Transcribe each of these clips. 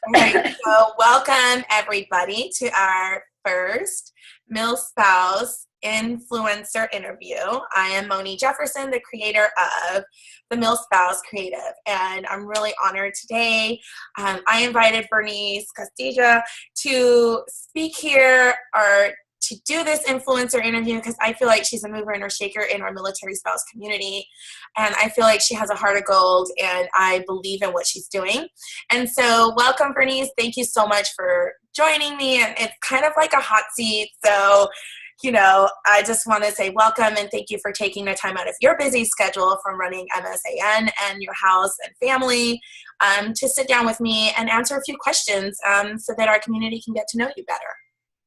All right, so welcome everybody to our first MilSpouse Influencer Interview. I am Moni Jefferson, the creator of the MilSpouse Creative, and I'm really honored today. I invited Verenice Castillo to speak here or to do this influencer interview because I feel like she's a mover and a shaker in our military spouse community, and I feel like she has a heart of gold, and I believe in what she's doing. And so welcome, Verenice. Thank you so much for joining me, and it's kind of like a hot seat, so I just want to say welcome and thank you for taking the time out of your busy schedule from running MSAN and your house and family to sit down with me and answer a few questions so that our community can get to know you better.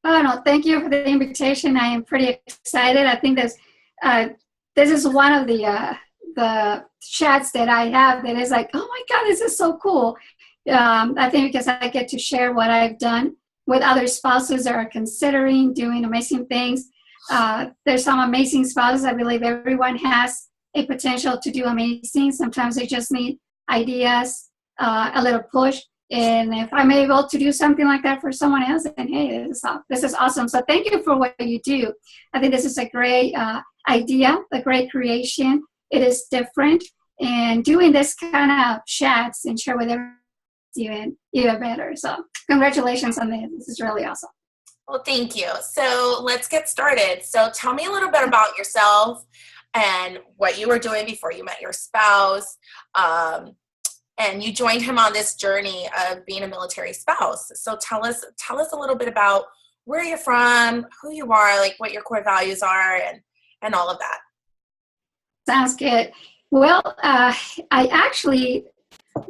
Oh, no, thank you for the invitation. I am pretty excited. I think this is one of the chats that I have that is like, oh my God, this is so cool. I think because I get to share what I've done with other spouses that are considering doing amazing things. There's some amazing spouses. I believe everyone has a potential to do amazing. Sometimes they just need ideas, a little push. And if I'm able to do something like that for someone else, then hey, this is awesome. So thank you for what you do. I think this is a great idea, a great creation. It is different. And doing this kind of chats and share with everyone even better. So congratulations on this. This is really awesome. Well, thank you. So let's get started. So tell me a little bit about yourself and what you were doing before you met your spouse. And you joined him on this journey of being a military spouse. So tell us a little bit about where you're from, who you are, like what your core values are, and all of that. Sounds good. Well, I actually,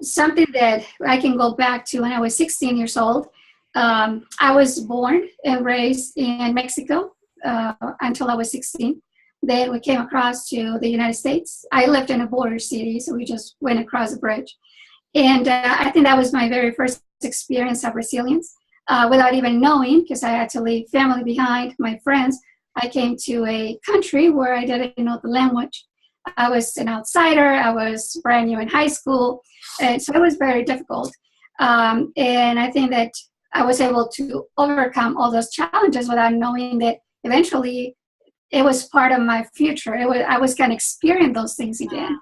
something that I can go back to when I was 16 years old. I was born and raised in Mexico until I was 16. Then we came across to the United States. I lived in a border city, so we just went across the bridge. And I think that was my very first experience of resilience. Without even knowing, because I had to leave family behind, my friends, I came to a country where I didn't know the language. I was an outsider. I was brand new in high school. And so it was very difficult. And I think that I was able to overcome all those challenges without knowing that eventually it was part of my future. I was going to experience those things again.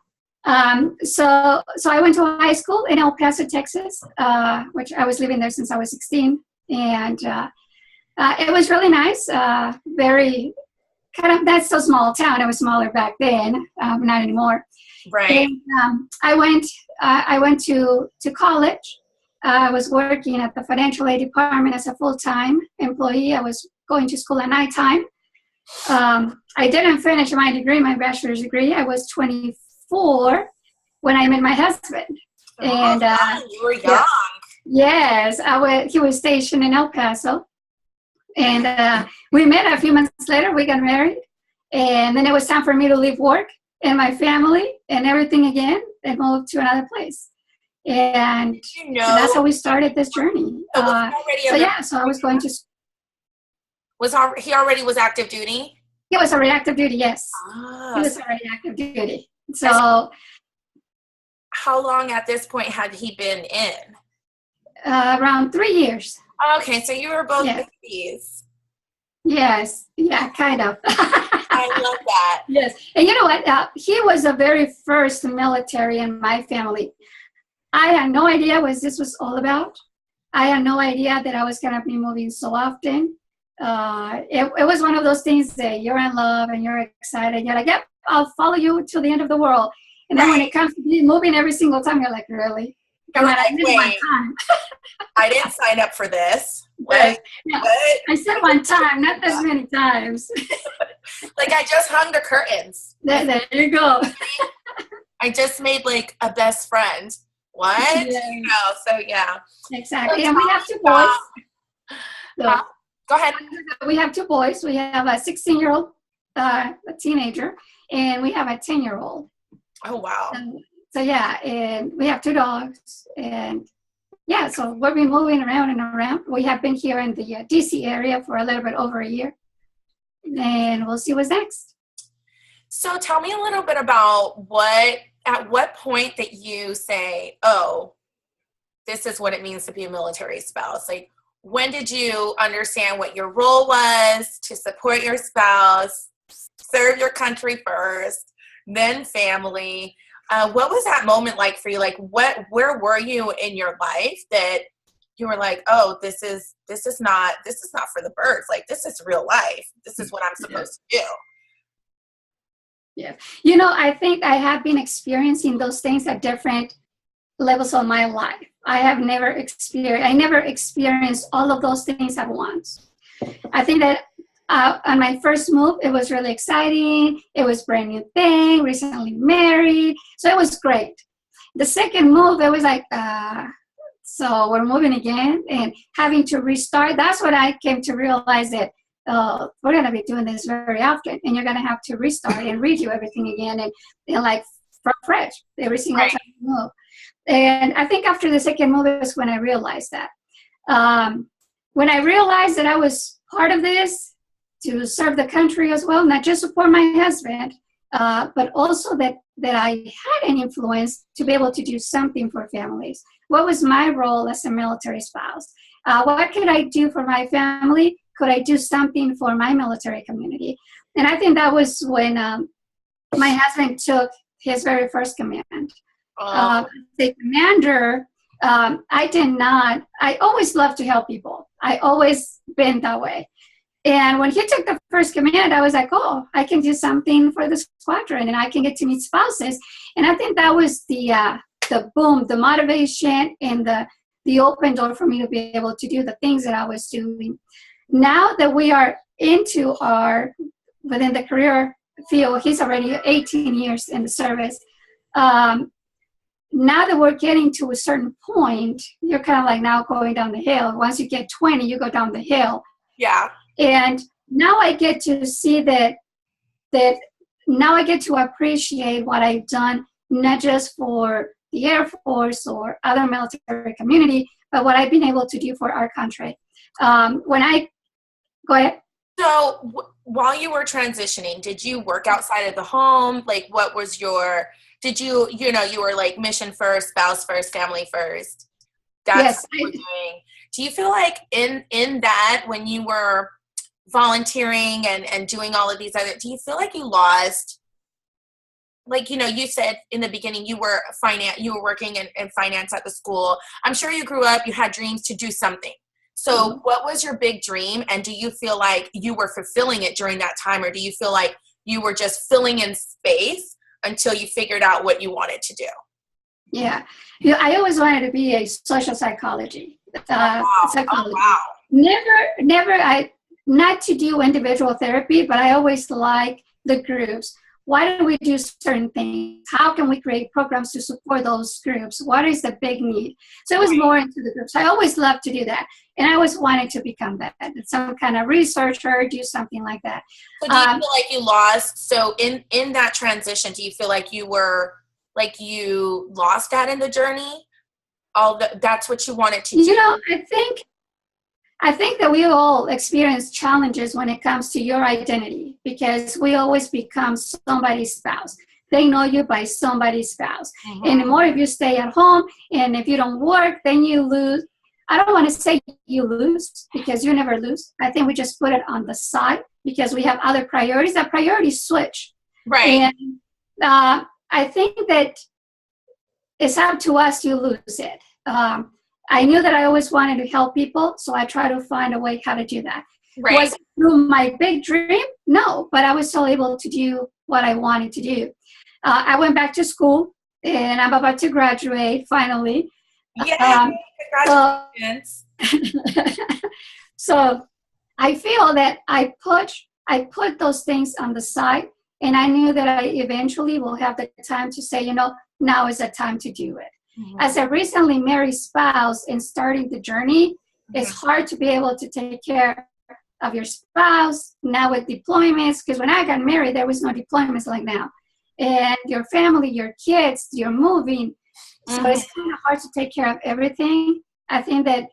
So I went to high school in El Paso, Texas, which I was living there since I was 16. And it was really nice. Very that's a small town. It was smaller back then, not anymore. Right. And I went to college. I was working at the financial aid department as a full-time employee. I was going to school at nighttime. I didn't finish my degree, my bachelor's degree. I was 24 when I met my husband. And you were young. Yes, he was stationed in El Paso. And we met a few months later. We got married. And then it was time for me to leave work and my family and everything again and move to another place. And that's how we started this journey. So I was going to. He already was active duty? He was already active duty, yes. He was already active duty. So. How long at this point had he been in? Around 3 years. Okay, so you were both babies. Yes, yeah, kind of. I love that. Yes, and you know what? He was the very first military in my family. I had no idea what this was all about. I had no idea that I was going to be moving so often. It was one of those things that you're in love and you're excited. You're like, yep, I'll follow you till the end of the world. And then when it comes to moving every single time, you're like, really? You're like, wait, I didn't sign up for this. Yes. Yeah. I said one time, not this many times. Like I just hung the curtains. There you go. I just made like a best friend. What? Yeah. So yeah. Exactly. And we have two boys. Go ahead. We have two boys. We have a 16-year-old, a teenager, and we have a 10-year-old. Oh, wow. So yeah, and we have two dogs. And yeah, so we've been moving around and around. We have been here in the DC area for a little bit over a year. And we'll see what's next. So tell me a little bit about at what point that you say, oh, this is what it means to be a military spouse? Like, when did you understand what your role was to support your spouse, serve your country first, then family? What was that moment like for you? Like, where were you in your life that you were like, oh, this is not for the birds. Like, this is real life. This is what I'm supposed to do. Yeah. I think I have been experiencing those things at different levels of my life. I never experienced all of those things at once. I think that on my first move, it was really exciting. It was a brand new thing, recently married. So it was great. The second move, it was like, so we're moving again and having to restart. That's when I came to realize that we're going to be doing this very often, and you're going to have to restart and redo everything again and like from fresh every single time you move. And I think after the second move is when I realized that. When I realized that I was part of this to serve the country as well, not just support my husband, but also that I had an influence to be able to do something for families. What was my role as a military spouse? What could I do for my family? Could I do something for my military community? And I think that was when my husband took his very first command. The commander, I always loved to help people. I always been that way. And when he took the first command, I was like, oh, I can do something for the squadron and I can get to meet spouses. And I think that was the boom, the motivation and the open door for me to be able to do the things that I was doing. Now that we are within the career field, he's already 18 years in the service. Now that we're getting to a certain point, you're kind of like now going down the hill. Once you get 20, you go down the hill. Yeah. And now I get to see that now I get to appreciate what I've done, not just for the Air Force or other military community, but what I've been able to do for our country. Go ahead. So while you were transitioning, did you work outside of the home? Like, what was you were like mission first, spouse first, family first. That's what we're doing. Do you feel like in that, when you were volunteering and doing all of these other, do you feel like you lost, like, you said in the beginning you were working in finance at the school. I'm sure you grew up, you had dreams to do something. So what was your big dream? And do you feel like you were fulfilling it during that time? Or do you feel like you were just filling in space until you figured out what you wanted to do? Yeah. I always wanted to be a social psychology. Psychology. Oh, wow. Not to do individual therapy, but I always like the groups. Why do we do certain things? How can we create programs to support those groups? What is the big need? So it was more into the groups. I always loved to do that. And I always wanted to become that. Some kind of researcher, do something like that. So do you feel like you lost, so in that transition, do you feel like you lost that in the journey? That's what you wanted to do? I think that we all experience challenges when it comes to your identity, because we always become somebody's spouse. They know you by somebody's spouse. Mm-hmm. And the more if you stay at home and if you don't work, then you lose. I don't want to say you lose, because you never lose. I think we just put it on the side because we have other priorities. That priorities switch. Right. And I think that it's up to us to lose it. I knew that I always wanted to help people, so I try to find a way how to do that. Right. Was it through my big dream? No, but I was still able to do what I wanted to do. I went back to school, and I'm about to graduate finally. Yay! Congratulations. So I feel that I put those things on the side, and I knew that I eventually will have the time to say, now is the time to do it. Mm-hmm. As a recently married spouse and starting the journey, it's hard to be able to take care of your spouse now with deployments, because when I got married, there was no deployments like now. And your family, your kids, you're moving. So it's kind of hard to take care of everything. I think that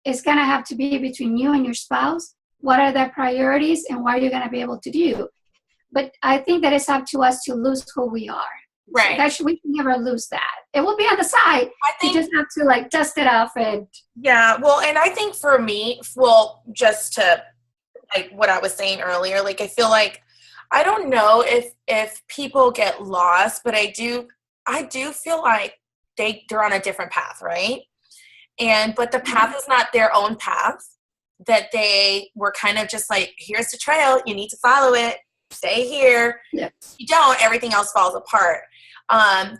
it's going to have to be between you and your spouse. What are their priorities and what are you going to be able to do? But I think that it's up to us to lose who we are. Right. So that we can never lose that. It will be on the side. I think you just have to like dust it off and. Yeah. Well, and I think for me, well, just to like what I was saying earlier, like I feel like I don't know if people get lost, but I do feel like they're on a different path, right? But the path is not their own path, that they were kind of just like, here's the trail, you need to follow it, stay here. Yeah. If you don't, everything else falls apart.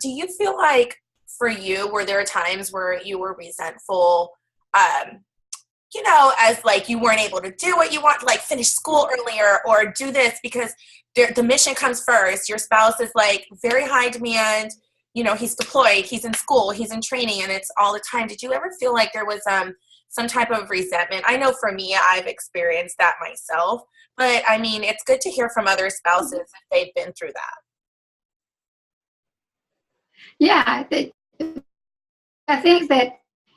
Do you feel like for you, were there times where you were resentful, you know, as like you weren't able to do what you want, like finish school earlier or do this because the mission comes first. Your spouse is like very high demand, you know, he's deployed, he's in school, he's in training, and it's all the time. Did you ever feel like there was some type of resentment? I know for me, I've experienced that myself, but I mean, it's good to hear from other spouses if they've been through that. Yeah, I think that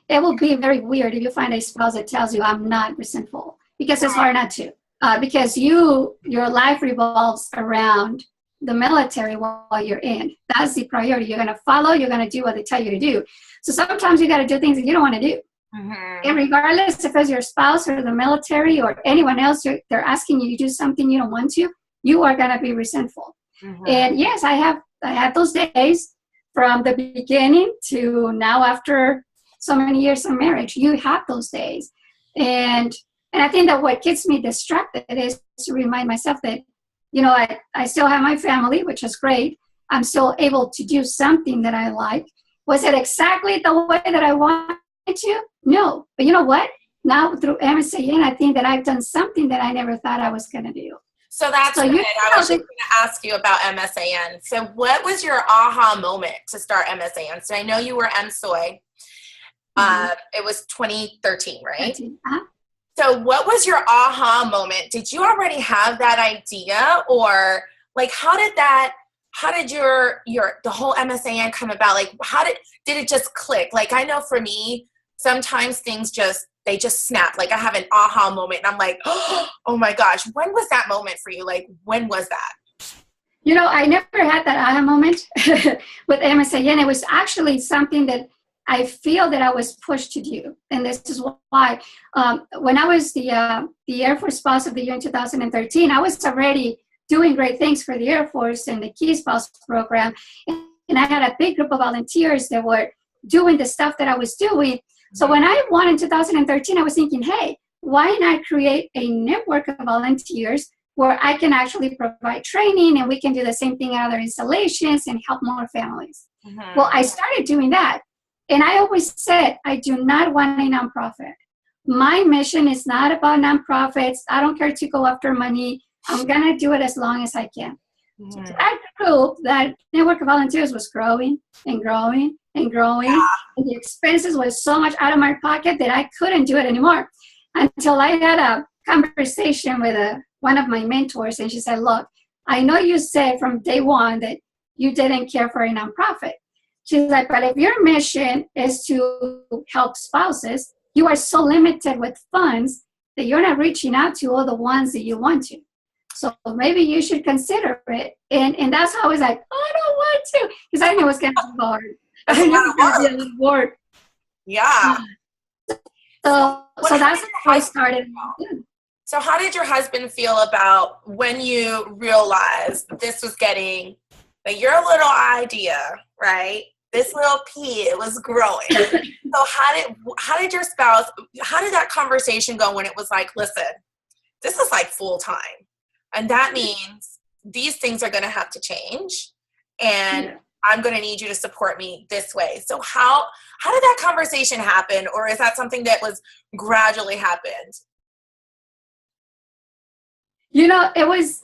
it will be very weird if you find a spouse that tells you I'm not resentful, because it's hard not to. Because your life revolves around the military while you're in. That's the priority. You're going to follow, you're going to do what they tell you to do. So sometimes you got to do things that you don't want to do. Mm-hmm. And regardless if it's your spouse or the military or anyone else, they're asking you to do something you don't want to, you are going to be resentful. Mm-hmm. And yes, I had those days from the beginning to now after so many years of marriage. You have those days. And I think that what gets me distracted is to remind myself that, you know, I still have my family, which is great. I'm still able to do something that I like. Was it exactly the way that I wanted to? No. But you know what? Now through MSAN, I think that I've done something that I never thought I was going to do. So that's good. I was just going to ask you about MSAN. So what was your aha moment to start MSAN? So I know you were MSOY. Mm-hmm. It was 2013, right? 13. Uh-huh. So what was your aha moment? Did you already have that idea, or like how did the whole MSAN come about? Like did it just click? Like I know for me, sometimes things just snap. Like I have an aha moment and I'm like, oh my gosh, when was that moment for you? Like when was that? You know, I never had that aha moment with MSAN. It was actually something that I feel that I was pushed to do. And this is why when I was the Air Force Spouse of the Year in 2013, I was already doing great things for the Air Force and the Key Spouse program. And I had a big group of volunteers that were doing the stuff that I was doing. So when I won in 2013, I was thinking, hey, why not create a network of volunteers where I can actually provide training and we can do the same thing at other installations and help more families. Mm-hmm. Well, I started doing that. And I always said, I do not want a nonprofit. My mission is not about nonprofits. I don't care to go after money. I'm going to do it as long as I can. Mm-hmm. So that group, that network of volunteers was growing and growing and growing. Yeah. And the expenses was so much out of my pocket that I couldn't do it anymore until I had a conversation with one of my mentors. And she said, look, I know you said from day one that you didn't care for a nonprofit. She's like, but if your mission is to help spouses, you are so limited with funds that you're not reaching out to all the ones that you want to. So maybe you should consider it. And that's how I was like, oh, I don't want to. Because I knew it was going to be hard. I knew it was going to be a little work. Yeah. So that's how I started. So how did your husband feel about when you realized this was getting, like your little idea, right? This little pea, it was growing. So how did your spouse, how did that conversation go when it was like, listen, this is like full time. And that means these things are going to have to change. And I'm going to need you to support me this way. So how did that conversation happen? Or is that something that was gradually happened? You know, it was,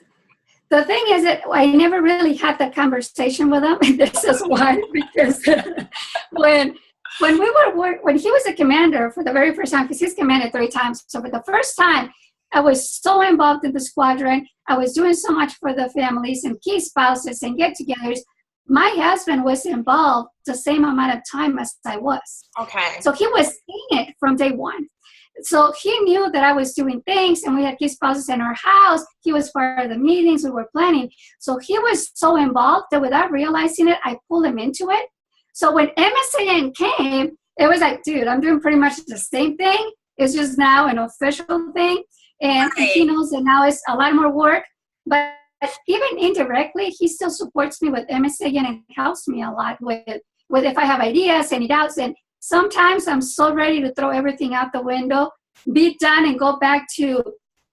the thing is that I never really had that conversation with him. And this is why, because when he was a commander for the very first time, because he's commanded 3 times. So for the first time, I was so involved in the squadron. I was doing so much for the families and key spouses and get-togethers. My husband was involved the same amount of time as I was. Okay. So he was seeing it from day one. So he knew that I was doing things, and we had guest spouses in our house. He was part of the meetings we were planning. So he was so involved that without realizing it, I pulled him into it. So when MSAN came, it was like, dude, I'm doing pretty much the same thing. It's just now an official thing. And he knows that now it's a lot more work. But even indirectly, he still supports me with MSAN and helps me a lot with if I have ideas, any doubts. And sometimes I'm so ready to throw everything out the window, be done, and go back to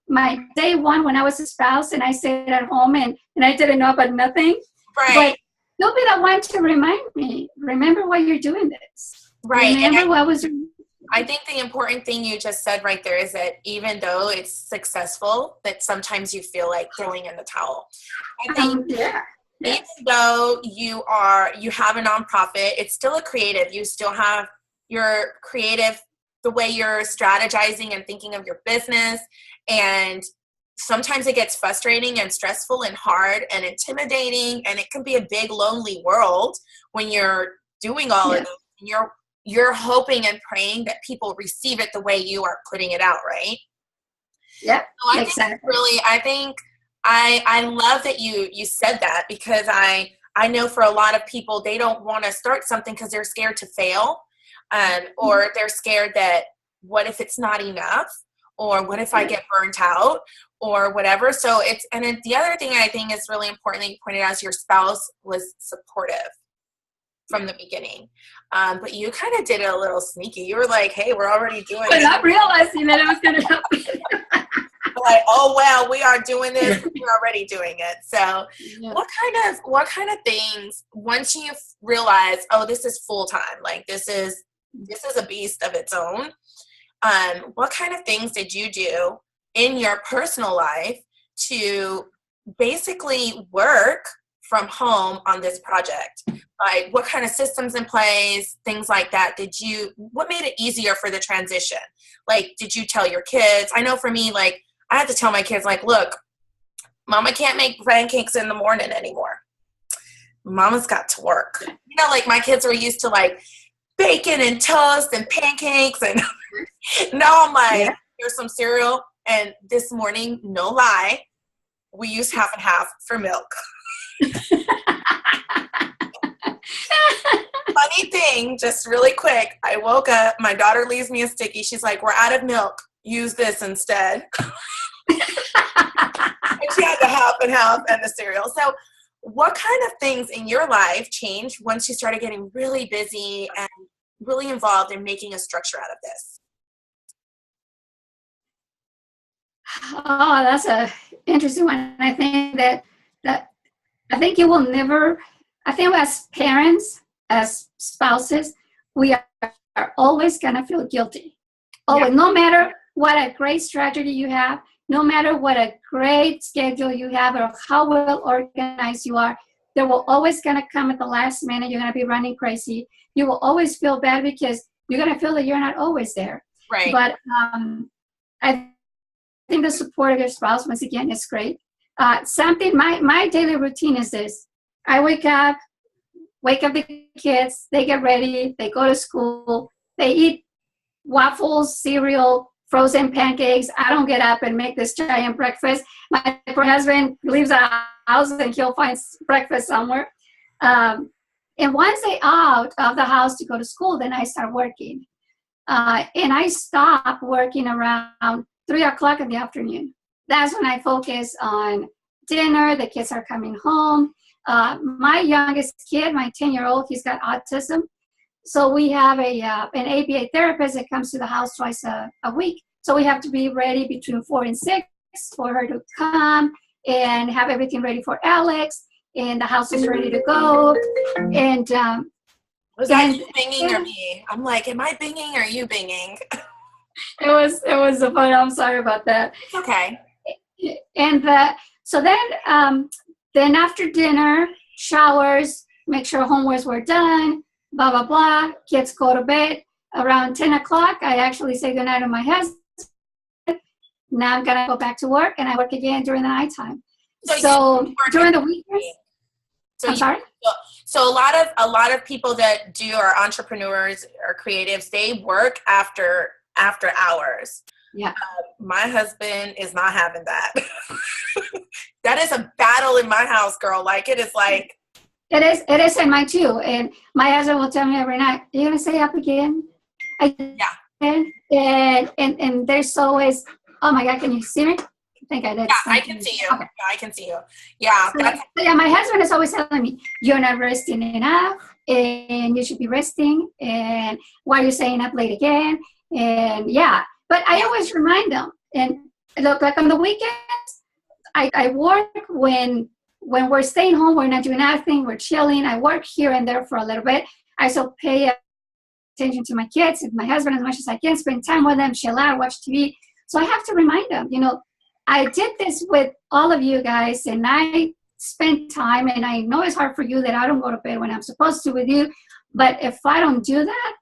my day one when I was a spouse and I stayed at home and I didn't know about nothing. Right. But you'll be the one to remind me, remember why you're doing this. Right. Remember what was... I think the important thing you just said right there is that even though it's successful, that sometimes you feel like throwing in the towel. I think even though you have a nonprofit, it's still a creative. You still have your creative, the way you're strategizing and thinking of your business. And sometimes it gets frustrating and stressful and hard and intimidating. And it can be a big, lonely world when you're doing all of this. And you're hoping and praying that people receive it the way you are putting it out, right? Yeah, so I love that you said that, because I know for a lot of people, they don't want to start something because they're scared to fail, or they're scared that what if it's not enough, or what if I get burnt out, or whatever. So the other thing I think is really important that you pointed out is your spouse was supportive from the beginning. But you kind of did it a little sneaky. You were like, hey, we're already doing it. Without realizing that it was going to happen. Like, oh, well, we are doing this. We're already doing it. So what kind of things, once you realize, oh, this is full time, like this is a beast of its own. What kind of things did you do in your personal life to basically work from home on this project? Like, what kind of systems in place, things like that, what made it easier for the transition? Like, did you tell your kids? I know for me, like, I had to tell my kids, like, look, Mama can't make pancakes in the morning anymore. Mama's got to work. You know, like, my kids were used to, like, bacon and toast and pancakes, and now I'm like, here's some cereal. And this morning, no lie, we used half and half for milk. Funny thing, just really quick, I woke up, my daughter leaves me a sticky. She's like, we're out of milk. Use this instead. And she had the half and half and the cereal. So what kind of things in your life changed once you started getting really busy and really involved in making a structure out of this? Oh, that's a interesting one. I think that I think you will never, I think as parents, as spouses, we are always going to feel guilty. Always, no matter what a great strategy you have, no matter what a great schedule you have or how well organized you are, there will always going to come at the last minute, you're going to be running crazy. You will always feel bad because you're going to feel that you're not always there. Right. But I think the support of your spouse, once again, is great. My daily routine is this. I wake up the kids, they get ready, they go to school, they eat waffles, cereal, frozen pancakes. I don't get up and make this giant breakfast. My poor husband leaves the house and he'll find breakfast somewhere. And once they're out of the house to go to school, then I start working. And I stop working around 3 o'clock in the afternoon. That's when I focus on dinner. The kids are coming home. My youngest kid, my 10-year-old, he's got autism. So we have an ABA therapist that comes to the house twice a week. So we have to be ready between 4 and 6 for her to come and have everything ready for Alex. And the house is ready to go. And was that you binging or me? I'm like, am I binging or are you binging? It was a fun. I'm sorry about that. It's okay. And so then after dinner, showers, make sure homeworks were done, blah, blah, blah. Kids go to bed. Around 10 o'clock, I actually say goodnight to my husband. Now I'm going to go back to work, and I work again during the nighttime. So during the weekends. I'm sorry? So a lot of people that are entrepreneurs or creatives, they work after after hours. Yeah. My husband is not having that. That is a battle in my house, girl. Like, it is like. It is in mine too. And my husband will tell me every night, "Are you going to stay up again?" Yeah. And there's always, "Oh my God, can you see me?" I think I did. Yeah, I can see you. Okay. Yeah, I can see you. Yeah. So my husband is always telling me, "You're not resting enough, and you should be resting. And why are you staying up late again?" And but I always remind them. And look, like on the weekends, I work when we're staying home, we're not doing anything, we're chilling. I work here and there for a little bit. I still pay attention to my kids and my husband as much as I can, spend time with them, chill out, watch TV. So I have to remind them, I did this with all of you guys, and I spent time, and I know it's hard for you that I don't go to bed when I'm supposed to with you, but if I don't do that,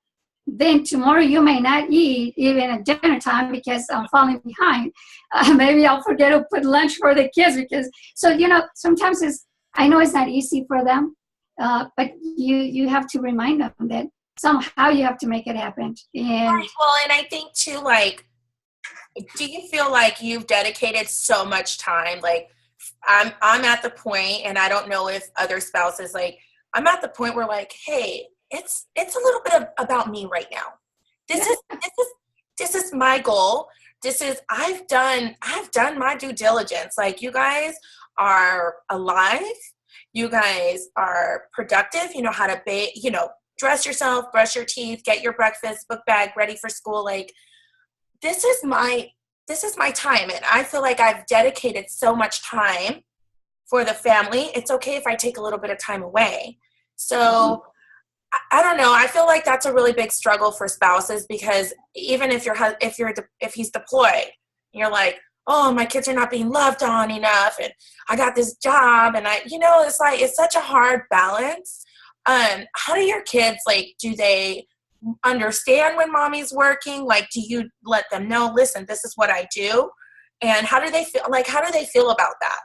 then tomorrow you may not eat even at dinner time because I'm falling behind. Maybe I'll forget to put lunch for the kids sometimes I know it's not easy for them, but you have to remind them that somehow you have to make it happen. And right. Well, and I think too, like, do you feel like you've dedicated so much time? Like, I'm at the point, and I don't know if other spouses, like, I'm at the point where, like, hey, it's a little bit about me right now. This is my goal. I've done my due diligence. Like, you guys are alive. You guys are productive. You know how to dress yourself, brush your teeth, get your breakfast, book bag, ready for school. Like, this is my time. And I feel like I've dedicated so much time for the family. It's okay if I take a little bit of time away. So I don't know. I feel like that's a really big struggle for spouses, because even if he's deployed, you're like, oh, my kids are not being loved on enough, and I got this job, and it's like, it's such a hard balance. How do your kids, like, do they understand when mommy's working? Like, do you let them know, listen, this is what I do? And how do they feel? Like, how do they feel about that?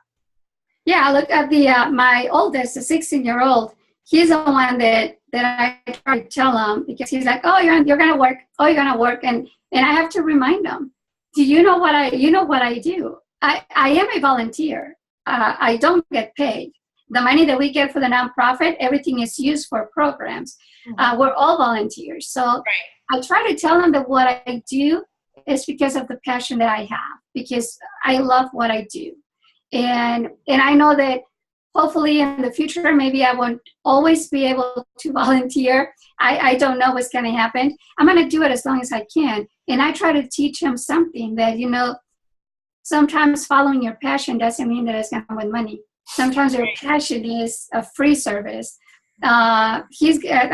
Yeah, look at my oldest, the 16-year-old. He's the one that I try to tell him, because he's like, "Oh, you're gonna work. Oh, you're gonna work," and I have to remind him, "Do you know what I do? I am a volunteer. I don't get paid. The money that we get for the nonprofit, everything is used for programs. We're all volunteers. So right. I try to tell them that what I do is because of the passion that I have, because I love what I do, and I know that." Hopefully in the future, maybe I won't always be able to volunteer. I don't know what's going to happen. I'm going to do it as long as I can. And I try to teach him something that, sometimes following your passion doesn't mean that it's going to come with money. Sometimes your passion is a free service. I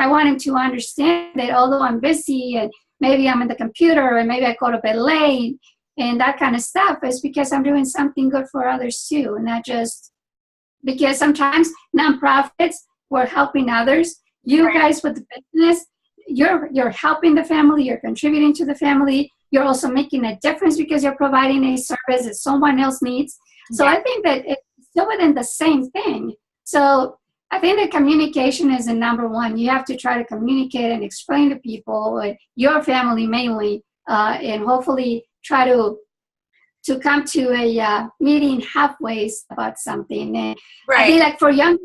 want him to understand that although I'm busy and maybe I'm in the computer and maybe I go to bed late and that kind of stuff, is because I'm doing something good for others too, and not just because sometimes nonprofits, we're helping others. You guys with the business, you're helping the family, you're contributing to the family, you're also making a difference because you're providing a service that someone else needs. So I think that it's still within the same thing. So I think that communication is the number one. You have to try to communicate and explain to people, your family mainly, and hopefully try to come to a meeting halfway about something. And I think, like, for younger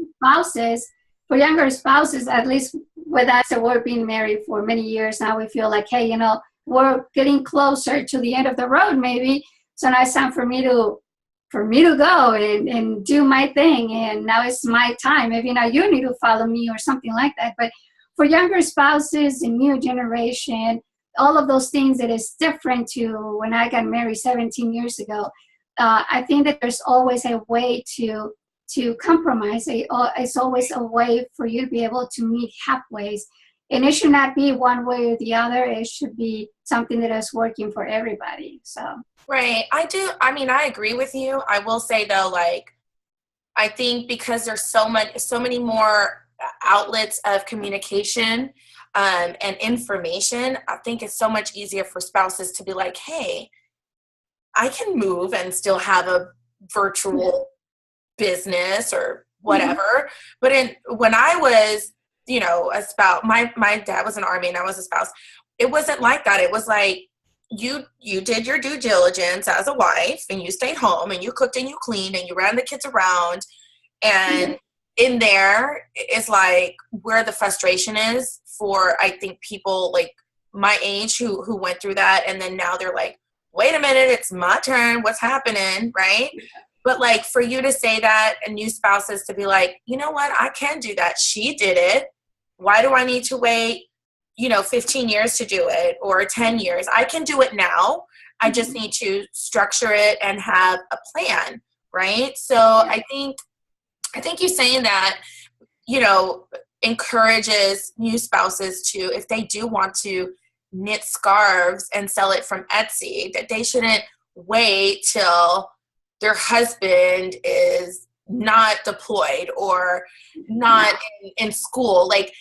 spouses, at least with us, that we're being married for many years now, we feel like, hey, we're getting closer to the end of the road maybe. So now it's time for me to go and do my thing. And now it's my time. Maybe now you need to follow me or something like that. But for younger spouses and new generation, all of those things that is different to when I got married 17 years ago, I think that there's always a way to compromise. It's always a way for you to be able to meet halfway. And it should not be one way or the other. It should be something that is working for everybody. So right. I agree with you. I will say though, like, I think because there's so many more outlets of communication and information, I think it's so much easier for spouses to be like, hey, I can move and still have a virtual business or whatever. But when I was, a spouse, my dad was an Army and I was a spouse. It wasn't like that. It was like, you did your due diligence as a wife, and you stayed home and you cooked and you cleaned and you ran the kids around, and in there is like where the frustration is for, I think, people like my age who went through that, and then now they're like, wait a minute, it's my turn, what's happening, right? But like for you to say that, and new spouses to be like, you know what, I can do that, she did it, why do I need to wait 15 years to do it, or 10 years? I can do it now. I just need to structure it and have a plan, right? So I think you saying that, encourages new spouses to, if they do want to knit scarves and sell it from Etsy, that they shouldn't wait till their husband is not deployed or not in school. Like,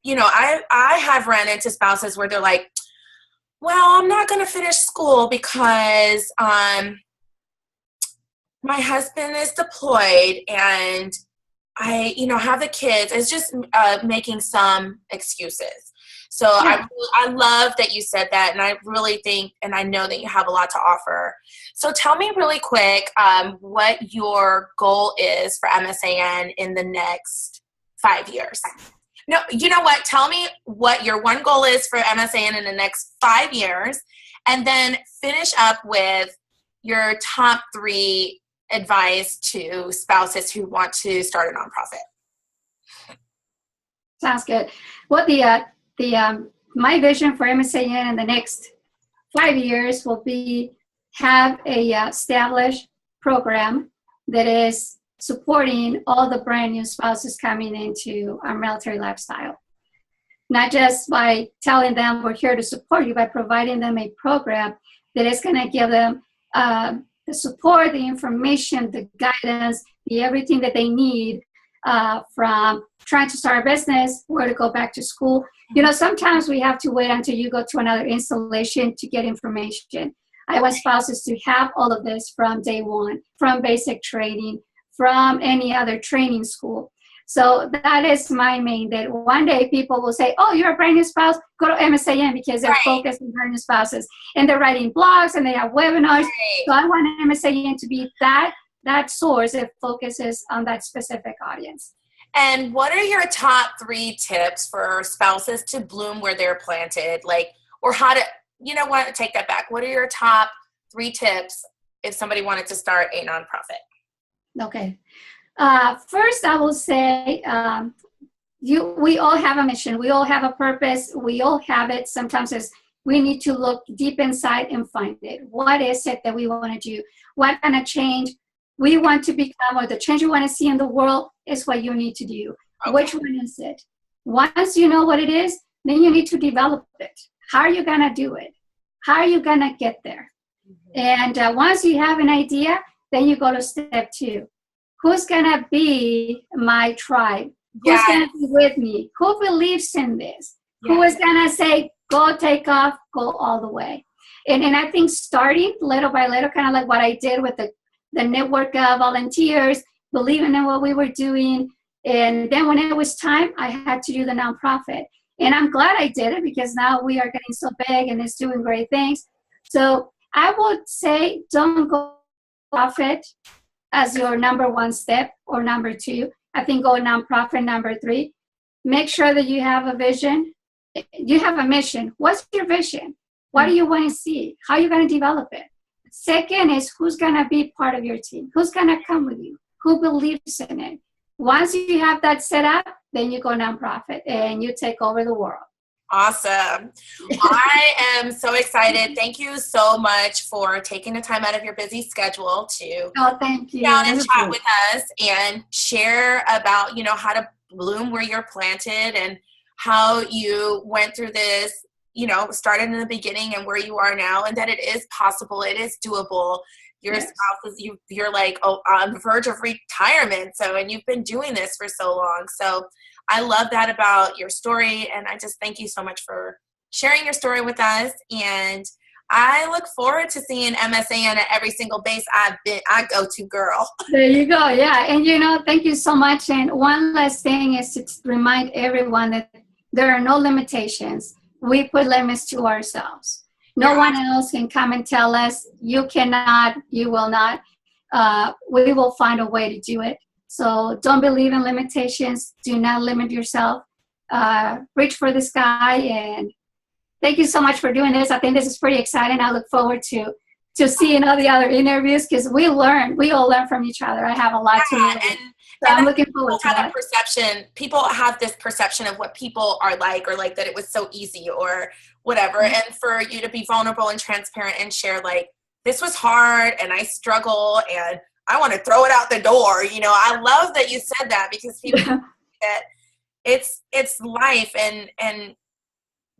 I have ran into spouses where they're like, well, I'm not going to finish school because my husband is deployed and I, have the kids. It's just making some excuses. So I love that you said that, and I really think, and I know that you have a lot to offer. So tell me really quick what your goal is for MSAN in the next 5 years. No, you know what? Tell me what your one goal is for MSAN in the next 5 years, and then finish up with your top 3 advice to spouses who want to start a nonprofit. Sounds good. Well, my vision for MSAN in the next 5 years will be have a established program that is supporting all the brand new spouses coming into our military lifestyle. Not just by telling them we're here to support you, by providing them a program that is going to give them the support, the information, the guidance, the everything that they need from trying to start a business, where to go back to school. Sometimes we have to wait until you go to another installation to get information. I want spouses to have all of this from day one, from basic training, from any other training school. So that is my main, that one day people will say, oh, you're a brand new spouse, go to MSAN, because they're focused on brand new spouses. And they're writing blogs and they have webinars. Right. So I want MSAN to be that source that focuses on that specific audience. And what are your top 3 tips for spouses to bloom where they're planted? Or how to, take that back. What are your top 3 tips if somebody wanted to start a nonprofit? Okay. First, I will say we all have a mission. We all have a purpose. We all have it. Sometimes we need to look deep inside and find it. What is it that we want to do? What kind of change we want to become, or the change you want to see in the world is what you need to do. Okay. Which one is it? Once you know what it is, then you need to develop it. How are you going to do it? How are you going to get there? Mm-hmm. And once you have an idea, then you go to step 2. Who's going to be my tribe? Who's going to be with me? Who believes in this? Yes. Who is going to say, go take off, go all the way? And I think starting little by little, kind of like what I did with the network of volunteers, believing in what we were doing. And then when it was time, I had to do the nonprofit. And I'm glad I did it, because now we are getting so big and it's doing great things. So I would say don't go profit as your number 1 step or number 2. I think go nonprofit number 3. Make sure that you have a vision. You have a mission. What's your vision? What do you want to see? How are you going to develop it? Second is, who's going to be part of your team? Who's going to come with you? Who believes in it? Once you have that set up, then you go nonprofit and you take over the world. Awesome. I am so excited. Thank you so much for taking the time out of your busy schedule to thank you. Down and chat with us and share about, how to bloom where you're planted and how you went through this, started in the beginning and where you are now, and that it is possible. It is doable. Your spouse is, you're like on the verge of retirement. And you've been doing this for so long. So I love that about your story. And I just thank you so much for sharing your story with us. And I look forward to seeing MSAN at every single base I go to, girl. There you go. Yeah. And, thank you so much. And one last thing is to remind everyone that there are no limitations. We put limits to ourselves. No one else can come and tell us, you cannot, you will not. We will find a way to do it. So don't believe in limitations. Do not limit yourself. Reach for the sky. And thank you so much for doing this. I think this is pretty exciting. I look forward to seeing all the other interviews because we all learn from each other. I have a lot to learn. So I'm looking forward to that. People have this perception of what people are like, or like that it was so easy or whatever. Mm-hmm. And for you to be vulnerable and transparent and share, like, this was hard and I struggle and I want to throw it out the door. You know, I love that you said that because people think that it's life and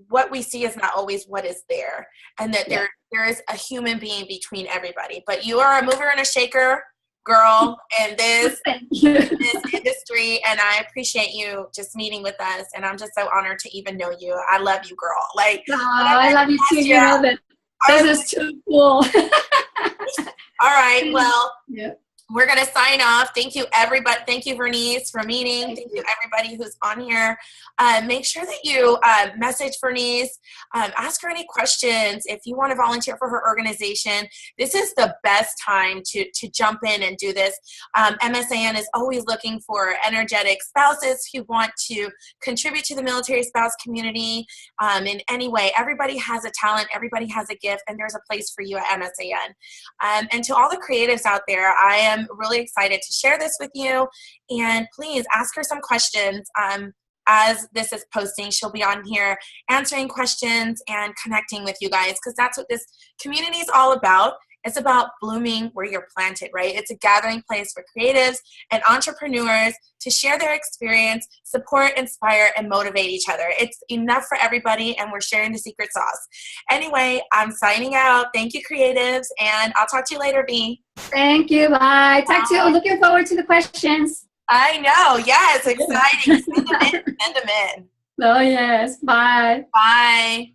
what we see is not always what is there, and that there is a human being between everybody. But you are a mover and a shaker, girl, in this industry, and I appreciate you just meeting with us, and I'm just so honored to even know you. I love you, girl. Like, I love you too. You know that this is too cool. All right, well, we're going to sign off. Thank you, everybody. Thank you, Verenice, for meeting. Thank you, everybody who's on here. Make sure that you message Verenice. Ask her any questions. If you want to volunteer for her organization, this is the best time to jump in and do this. MSAN is always looking for energetic spouses who want to contribute to the military spouse community in any way. Everybody has a talent. Everybody has a gift, and there's a place for you at MSAN. And to all the creatives out there, I am really excited to share this with you, and please ask her some questions. As this is posting, she'll be on here answering questions and connecting with you guys, because that's what this community is all about. It's about blooming where you're planted, right? It's a gathering place for creatives and entrepreneurs to share their experience, support, inspire, and motivate each other. It's enough for everybody, and we're sharing the secret sauce. Anyway, I'm signing out. Thank you, creatives, and I'll talk to you later, B. Thank you. Bye. Talk to you. Looking forward to the questions. I know. Yeah, it's exciting. Send them in. Send them in. Oh, yes. Bye. Bye.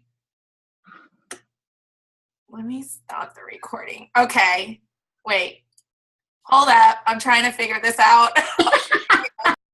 Let me stop the recording. Okay. Wait. Hold up. I'm trying to figure this out.